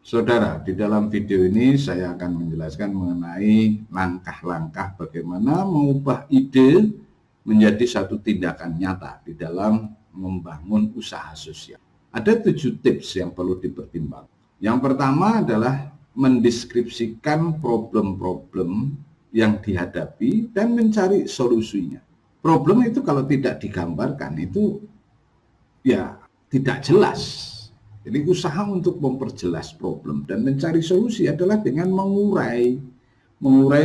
Saudara, di dalam video ini saya akan menjelaskan mengenai langkah-langkah bagaimana mengubah ide menjadi satu tindakan nyata di dalam membangun usaha sosial. Ada 7 tips yang perlu dipertimbangkan. Yang pertama adalah mendeskripsikan problem-problem yang dihadapi dan mencari solusinya. Problem itu kalau tidak digambarkan itu ya tidak jelas. Jadi usaha untuk memperjelas problem dan mencari solusi adalah dengan mengurai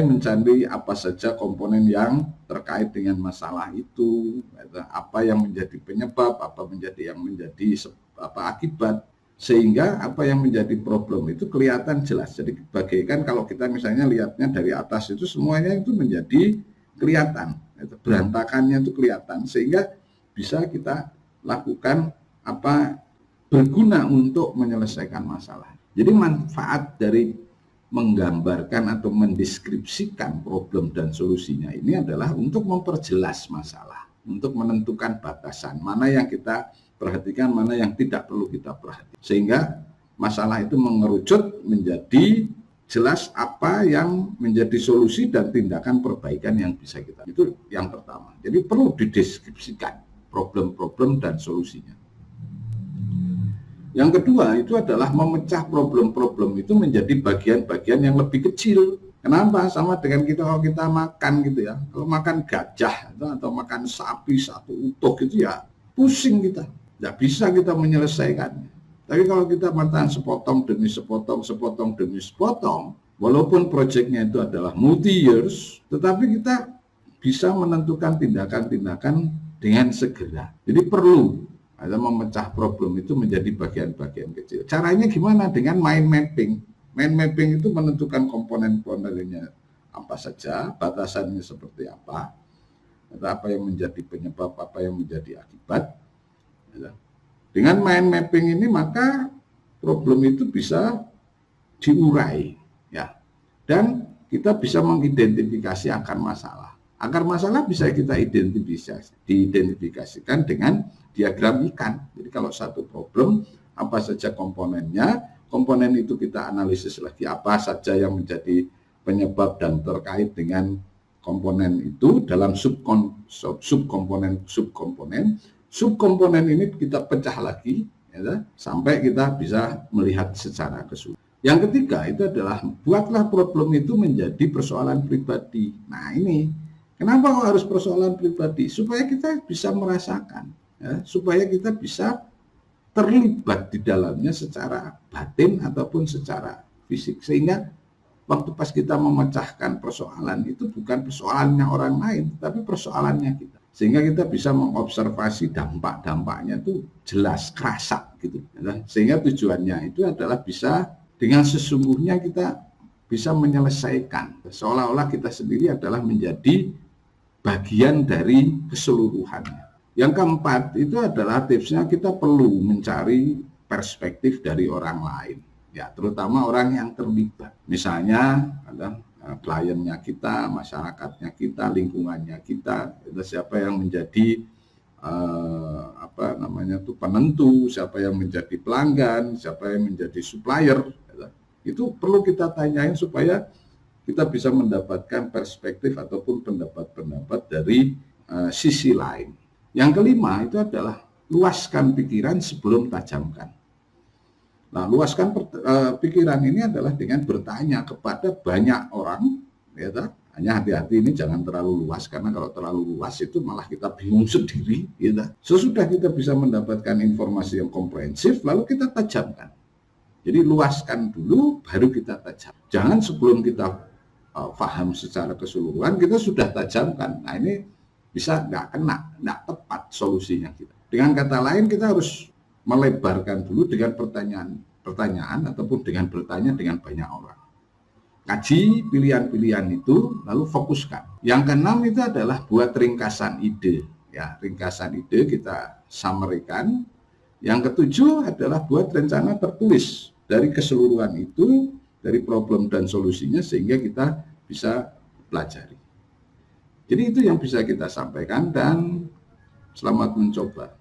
mencari apa saja komponen yang terkait dengan masalah itu, apa yang menjadi penyebab, apa menjadi akibat, sehingga apa yang menjadi problem itu kelihatan jelas. Jadi bagaikan kalau kita misalnya lihatnya dari atas itu semuanya itu menjadi kelihatan, berantakannya itu kelihatan, sehingga bisa kita lakukan berguna untuk menyelesaikan masalah. Jadi manfaat dari menggambarkan atau mendeskripsikan problem dan solusinya ini adalah untuk memperjelas masalah, untuk menentukan batasan, mana yang kita perhatikan, mana yang tidak perlu kita perhatikan. Sehingga masalah itu mengerucut menjadi jelas apa yang menjadi solusi dan tindakan perbaikan yang bisa kita. Itu yang pertama. Jadi perlu dideskripsikan problem-problem dan solusinya. Yang kedua itu adalah memecah problem-problem itu menjadi bagian-bagian yang lebih kecil. Kenapa? Sama dengan kalau kita makan gitu ya. Kalau makan gajah atau makan sapi satu utuh gitu ya, pusing kita. Tidak bisa kita menyelesaikannya. Tapi kalau kita makan sepotong demi sepotong, sepotong demi sepotong, walaupun proyeknya itu adalah multi-years, tetapi kita bisa menentukan tindakan-tindakan dengan segera. Jadi perlu ada memecah problem itu menjadi bagian-bagian kecil. Caranya gimana? Dengan mind mapping. Mind mapping itu menentukan komponen-komponennya apa saja, batasannya seperti apa yang menjadi penyebab, apa yang menjadi akibat. Dengan mind mapping ini maka problem itu bisa diurai, ya. Dan kita bisa mengidentifikasi akar masalah. Akar masalah bisa kita diidentifikasikan dengan diagram ikan. Jadi kalau satu problem, apa saja komponennya, komponen itu kita analisis lagi apa saja yang menjadi penyebab dan terkait dengan komponen itu dalam subkomponen. Subkomponen ini kita pecah lagi, ya, sampai kita bisa melihat secara keseluruhan. Yang ketiga itu adalah buatlah problem itu menjadi persoalan pribadi. Nah ini, kenapa kok harus persoalan pribadi? Supaya kita bisa merasakan, ya, supaya kita bisa terlibat di dalamnya secara batin ataupun secara fisik. Sehingga waktu pas kita memecahkan persoalan itu bukan persoalannya orang lain, tapi persoalannya kita. Sehingga kita bisa mengobservasi dampak-dampaknya itu jelas, kerasa gitu. Sehingga tujuannya itu adalah bisa dengan sesungguhnya kita bisa menyelesaikan. Seolah-olah kita sendiri adalah menjadi bagian dari keseluruhannya. Yang keempat itu adalah tipsnya kita perlu mencari perspektif dari orang lain, ya, terutama orang yang terlibat. Misalnya ada kliennya kita, masyarakatnya kita, lingkungannya kita, siapa yang menjadi penentu, siapa yang menjadi pelanggan, siapa yang menjadi supplier. Itu perlu kita tanyain supaya kita bisa mendapatkan perspektif ataupun pendapat-pendapat dari sisi lain. Yang kelima itu adalah luaskan pikiran sebelum tajamkan. Nah, luaskan pikiran ini adalah dengan bertanya kepada banyak orang, ya. Hanya hati-hati ini jangan terlalu luas, karena kalau terlalu luas itu malah kita bingung sendiri, ya. Sesudah kita bisa mendapatkan informasi yang komprehensif, lalu kita tajamkan. Jadi luaskan dulu, baru kita tajam. Jangan sebelum kita paham secara keseluruhan, kita sudah tajamkan. Nah ini bisa nggak tepat solusinya kita. Dengan kata lain, kita harus melebarkan dulu dengan pertanyaan ataupun dengan bertanya dengan banyak orang. Kaji pilihan-pilihan itu, lalu fokuskan. Yang keenam itu adalah buat ringkasan ide. Ya, ringkasan ide kita summary-kan. Yang ketujuh adalah buat rencana tertulis dari keseluruhan itu, dari problem dan solusinya, sehingga kita bisa pelajari. Jadi itu yang bisa kita sampaikan dan selamat mencoba.